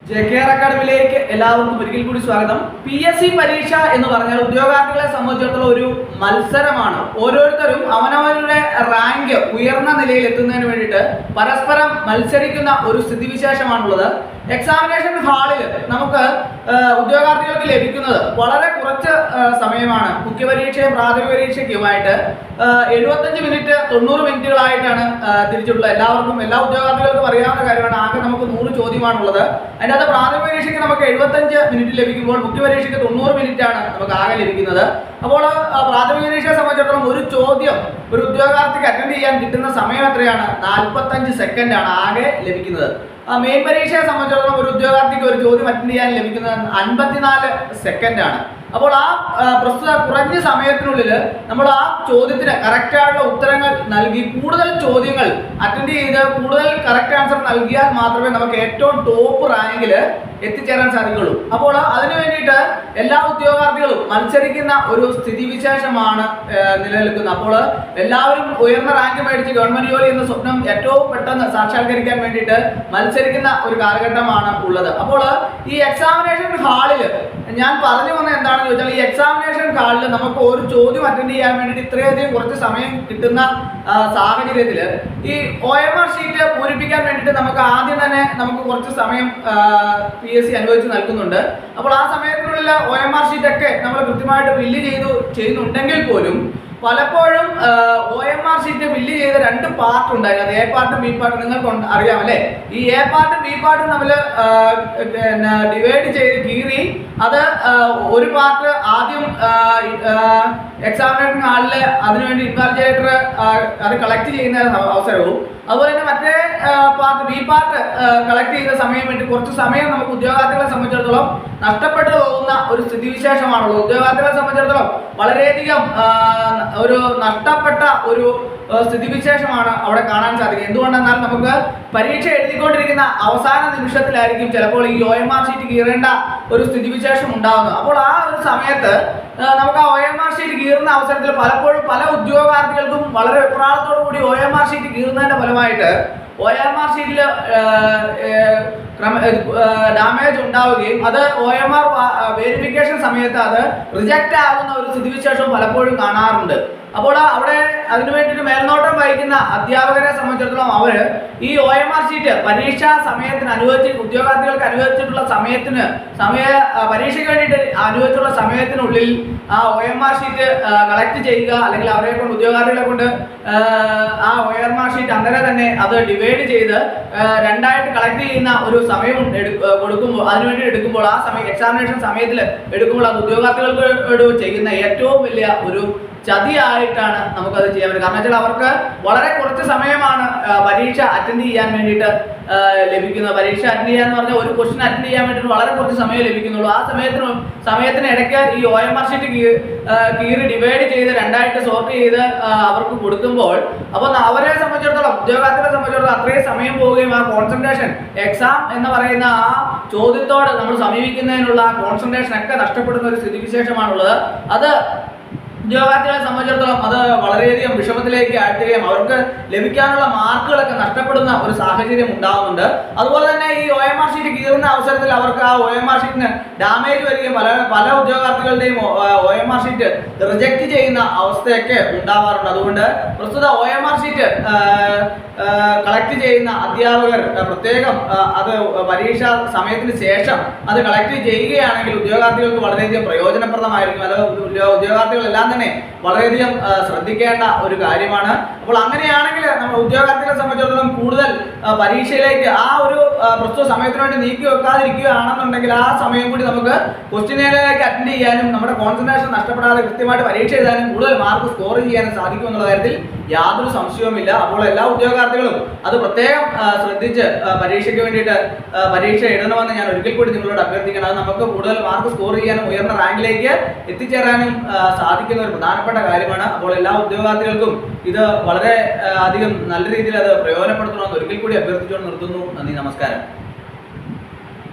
JKR അക്കാഡമിയിലേക്ക് എല്ലാവർക്കും ഒരിക്കൽ കൂടി സ്വാഗതം. PSC പരീക്ഷ എന്ന് പറഞ്ഞാൽ ഉദ്യോഗാർത്ഥികളെ സംബന്ധിച്ചിടത്തോളം ഒരു മത്സരമാണ്. ഓരോരുത്തരും അവനവരുടെ റാങ്ക് ഉയർന്ന നിലയിൽ എത്തുന്നതിന് വേണ്ടിയിട്ട് പരസ്പരം മത്സരിക്കുന്ന ഒരു സ്ഥിതിവിശേഷമാണുള്ളത്. എക്സാമിനേഷൻ ഹാളിൽ നമുക്ക് ഉദ്യോഗാർത്ഥികൾക്ക് ലഭിക്കുന്നത് വളരെ കുറച്ച് സമയമാണ്. മുഖ്യപരീക്ഷയും പ്രാഥമിക പരീക്ഷയ്ക്കുമായിട്ട് 75 മിനിറ്റ് 90 മിനിറ്റുകളായിട്ടാണ് തിരിച്ചിട്ടുള്ളത്. എല്ലാ ഉദ്യോഗാർത്ഥികൾക്കും അറിയാവുന്ന കാര്യമാണ്. ആകെ നമുക്ക് 100 ചോദ്യമാണുള്ളത്. അതിനകത്ത് പ്രാഥമിക പരീക്ഷയ്ക്ക് നമുക്ക് 75 മിനിറ്റ് ലഭിക്കുമ്പോൾ മുഖ്യപരീക്ഷയ്ക്ക് 90 മിനിറ്റ് ആണ് നമുക്ക് ആകെ ലഭിക്കുന്നത്. അപ്പോൾ പ്രാഥമിക പരീക്ഷയെ സംബന്ധിച്ചിടത്തോളം ഒരു ചോദ്യം ഒരു ഉദ്യോഗാർത്ഥിക്ക് അറ്റൻഡ് ചെയ്യാൻ കിട്ടുന്ന സമയം എത്രയാണ്? 45 സെക്കൻഡാണ് ആകെ ലഭിക്കുന്നത്. മെയിൻ പരീക്ഷയെ സംബന്ധിച്ചിടത്തോളം ഒരു ഉദ്യോഗാർത്ഥിക്ക് ഒരു ചോദ്യം അറ്റൻഡ് ചെയ്യാൻ ലഭിക്കുന്നത് 54 സെക്കൻഡാണ്. അപ്പോൾ പ്രസ്തുത കുറഞ്ഞ സമയത്തിനുള്ളിൽ നമ്മൾ ആ ചോദ്യത്തിന് കറക്റ്റായിട്ടുള്ള ഉത്തരങ്ങൾ നൽകി കൂടുതൽ ചോദ്യങ്ങൾ അറ്റൻഡ് ചെയ്ത് കൂടുതൽ കറക്റ്റ് ആൻസർ നൽകിയാൽ മാത്രമേ നമുക്ക് ഏറ്റവും ടോപ്പ് റാങ്കിൽ എത്തിച്ചേരാൻ സാധിക്കുള്ളൂ. അപ്പോൾ അതിനു വേണ്ടിയിട്ട് എല്ലാ ഉദ്യോഗാർത്ഥികളും മത്സരിക്കുന്ന ഒരു സ്ഥിതിവിശേഷമാണ് നിലനിൽക്കുന്നത്. അപ്പോൾ എല്ലാവരും ഉയർന്ന റാങ്ക് മേടിച്ച് ഗവൺമെന്റ് ജോലി എന്ന സ്വപ്നം ഏറ്റവും പെട്ടെന്ന് സാക്ഷാത്കരിക്കാൻ വേണ്ടിയിട്ട് മത്സരിക്കുന്ന ഒരു കാലഘട്ടമാണ് ഉള്ളത്. അപ്പോൾ ഈ എക്സാമിനേഷൻ ഹാളിൽ ഞാൻ പറഞ്ഞു വന്ന എന്താണെന്ന് ചോദിച്ചാൽ, ഈ എക്സാമിനേഷൻ ഹാളിൽ നമുക്ക് ഒരു ചോദ്യം അറ്റൻഡ് ചെയ്യാൻ വേണ്ടിയിട്ട് ഇത്രയധികം കുറച്ച് സമയം കിട്ടുന്ന സാഹചര്യത്തിൽ ഈ OMR ഷീറ്റ് പൂരിപ്പിക്കാൻ വേണ്ടിയിട്ട് നമുക്ക് ആദ്യം തന്നെ നമുക്ക് കുറച്ച് സമയം PSC അനുവദിച്ച് നൽകുന്നുണ്ട്. അപ്പോൾ ആ സമയത്തിനുള്ള OMR ഷീറ്റ് ഒക്കെ നമ്മൾ കൃത്യമായിട്ട് ഫില്ല് ചെയ്യുന്നുണ്ടെങ്കിൽ പോലും പലപ്പോഴും OMR ഷീറ്റ് ഫില്ല് ചെയ്ത 2 പാർട്ട് ഉണ്ടായിരുന്നു. A പാർട്ടും B പാർട്ടും നിങ്ങൾക്ക് അറിയാം അല്ലേ? ഈ A പാർട്ടും B പാർട്ടും നമ്മൾ ഡിവൈഡ് ചെയ്ത് കീറി അത് ഒരു പാർട്ട് ആദ്യം എക്സാമിനേഷൻ ഹാളിൽ അതിനുവേണ്ടി ഇൻവാലിഡേറ്റർ അത് കളക്ട് ചെയ്യുന്ന അവസരവും അതുപോലെ തന്നെ മറ്റേ പാർട്ട് B പാർട്ട് കളക്ട് ചെയ്ത സമയം വേണ്ടി കുറച്ച് സമയം നമുക്ക് ഉദ്യോഗാർത്ഥികളെ സംബന്ധിച്ചിടത്തോളം നഷ്ടപ്പെട്ടു പോകുന്ന ഒരു സ്ഥിതിവിശേഷമാണുള്ളത്. ഉദ്യോഗാർത്ഥികളെ സംബന്ധിച്ചിടത്തോളം വളരെയധികം ഒരു നഷ്ടപ്പെട്ട ഒരു സ്ഥിതിവിശേഷമാണ് അവിടെ കാണാൻ സാധിക്കുക. എന്തുകൊണ്ടെന്നാൽ നമുക്ക് പരീക്ഷ എഴുതിക്കൊണ്ടിരിക്കുന്ന അവസാന നിമിഷത്തിലായിരിക്കും ചിലപ്പോൾ ഈ OMR ഷീറ്റ് കീറേണ്ട ഒരു സ്ഥിതിവിശേഷം ഉണ്ടാകുന്നത്. അപ്പോൾ ആ ഒരു സമയത്ത് നമുക്ക് ആ OMR ഷീറ്റ് കീറുന്ന അവസരത്തിൽ പലപ്പോഴും പല ഉദ്യോഗാർത്ഥികൾക്കും വളരെ വെപ്രാളത്തോടു കൂടി OMR ഷീറ്റ് കീറുന്നതിന്റെ ഫലമായിട്ട് OMR ഷീറ്റിൽ ഡാമേജ് ഉണ്ടാവുകയും അത് OMR വെരിഫിക്കേഷൻ സമയത്ത് അത് റിജക്റ്റ് ആകുന്ന ഒരു സ്ഥിതിവിശേഷം പലപ്പോഴും കാണാറുണ്ട്. അപ്പോൾ അവിടെ അതിനു വേണ്ടിയിട്ട് മേൽനോട്ടം വഹിക്കുന്ന അധ്യാപകരെ സംബന്ധിച്ചിടത്തോളം അവർ ഈ OMR ഷീറ്റ് പരീക്ഷാ സമയത്തിന് ഉദ്യോഗാർത്ഥികൾക്ക് അനുവദിച്ചിട്ടുള്ള പരീക്ഷയ്ക്ക് വേണ്ടിയിട്ട് അനുവദിച്ചിട്ടുള്ള സമയത്തിനുള്ളിൽ ആ OMR ഷീറ്റ് കളക്ട് ചെയ്യുക, അല്ലെങ്കിൽ ഉദ്യോഗാർത്ഥികളെ കൊണ്ട് ആ OMR ഷീറ്റ് അങ്ങനെ തന്നെ അത് ഡിവൈഡ് ചെയ്ത് 2ആയിട്ട് കളക്ട് ചെയ്യുന്ന ഒരു സമയം കൊടുക്കുമ്പോൾ അതിനുവേണ്ടി എടുക്കുമ്പോൾ ആ സമയം എക്സാമിനേഷൻ സമയത്തിൽ എടുക്കുമ്പോൾ അത് ഉദ്യോഗാർത്ഥികൾക്ക് ചെയ്യുന്ന ഏറ്റവും വലിയ ഒരു ചതിയായിട്ടാണ് നമുക്കത് ചെയ്യാൻ പറ്റും. കാരണം വെച്ചാൽ അവർക്ക് വളരെ കുറച്ച് സമയമാണ് പരീക്ഷ അറ്റൻഡ് ചെയ്യാൻ വേണ്ടിയിട്ട് ലഭിക്കുന്നത്. പരീക്ഷ അറ്റൻഡ് ചെയ്യാന്ന് പറഞ്ഞാൽ ഒരു ക്വസ്റ്റ്യൻ അറ്റൻഡ് ചെയ്യാൻ വേണ്ടിയിട്ട് വളരെ കുറച്ച് സമയം ലഭിക്കുന്നുള്ളൂ. ആ സമയത്തിന് ഇടയ്ക്ക് ഈ OMR ഷീറ്റ് കീറി ഡിവൈഡ് ചെയ്ത് 2ആയിട്ട് സോർട്ട് ചെയ്ത് അവർക്ക് കൊടുക്കുമ്പോൾ അപ്പോൾ അവരെ സംബന്ധിച്ചിടത്തോളം ഉദ്യോഗാർത്ഥികളെ സംബന്ധിച്ചിടത്തോളം അത്രയും സമയം പോവുകയും ആ കോൺസെൻട്രേഷൻ എക്സാം എന്ന് പറയുന്ന ആ ചോദ്യത്തോട് നമ്മൾ സമീപിക്കുന്നതിനുള്ള കോൺസെൻട്രേഷൻ ഒക്കെ നഷ്ടപ്പെടുന്ന ഒരു സ്ഥിതിവിശേഷമാണുള്ളത്. അത് ഉദ്യോഗാർത്ഥികളെ സംബന്ധിച്ചിടത്തോളം അത് വളരെയധികം വിഷമത്തിലേക്ക് ആഴ്ത്തുകയും അവർക്ക് ലഭിക്കാനുള്ള മാർക്കുകളൊക്കെ നഷ്ടപ്പെടുന്ന ഒരു സാഹചര്യം ഉണ്ടാകുന്നുണ്ട്. അതുപോലെ തന്നെ ഈ OMR ഷീറ്റ് കീറുന്ന അവസരത്തിൽ അവർക്ക് ആ OMR ഷീറ്റിന് ഡാമേജ് വരികയും പല ഉദ്യോഗാർത്ഥികളുടെയും OMR ഷീറ്റ് റിജക്റ്റ് ചെയ്യുന്ന അവസ്ഥയൊക്കെ ഉണ്ടാവാറുണ്ട്. അതുകൊണ്ട് പ്രസ്തുത OMR ഷീറ്റ് കളക്ട് ചെയ്യുന്ന അധ്യാപകർ പ്രത്യേകം അത് പരീക്ഷാ സമയത്തിന് ശേഷം അത് കളക്ട് ചെയ്യുകയാണെങ്കിൽ ഉദ്യോഗാർത്ഥികൾക്ക് വളരെയധികം പ്രയോജനപ്രദമായിരിക്കും. അത് ഉദ്യോഗാർത്ഥികളെല്ലാം തന്നെ വളരെയധികം ശ്രദ്ധിക്കേണ്ട ഒരു കാര്യമാണ്. അപ്പോൾ അങ്ങനെയാണെങ്കിൽ നമ്മൾ ഉദ്യോഗാർത്ഥികളെ സംബന്ധിച്ചിടത്തോളം കൂടുതൽ പരീക്ഷയിലേക്ക് ആ ഒരു പ്രസ്തുത സമയത്തിന് വേണ്ടി നീക്കി വെക്കാതിരിക്കുകയാണെന്നുണ്ടെങ്കിൽ ആ സമയം കൂടി നമുക്ക് ക്വസ്റ്റ്യനിലേക്ക് അറ്റൻഡ് ചെയ്യാനും നമ്മുടെ കോൺസെൻട്രേഷൻ നഷ്ടപ്പെടാതെ കൃത്യമായിട്ട് പരീക്ഷ എഴുതാനും കൂടുതൽ മാർക്ക് സ്കോർ ചെയ്യാനും സാധിക്കും എന്നുള്ള കാര്യത്തിൽ യാതൊരു സംശയവുമില്ല. അപ്പോൾ എല്ലാ ഉദ്യോഗാർത്ഥികളും അത് പ്രത്യേകം ശ്രദ്ധിച്ച് പരീക്ഷയ്ക്ക് വേണ്ടിയിട്ട് പരീക്ഷ എഴുതണമെന്ന് ഞാൻ ഒരിക്കൽ കൂടി നിങ്ങളോട് അഭ്യർത്ഥിക്കണം. അത് നമുക്ക് കൂടുതൽ മാർക്ക് സ്കോർ ചെയ്യാനും ഉയർന്ന റാങ്കിലേക്ക് എത്തിച്ചേരാനും സാധിക്കുന്ന ഒരു പ്രധാനപ്പെട്ട കാര്യമാണ്. അപ്പോൾ എല്ലാ ഉദ്യോഗാർത്ഥികൾക്കും ഇത് വളരെ അധികം നല്ല രീതിയിൽ അത് പ്രയോജനപ്പെടുത്തണമെന്ന് ഒരിക്കൽ കൂടി അഭ്യർത്ഥിച്ചുകൊണ്ട് നിർത്തുന്നു. നന്ദി, നമസ്കാരം.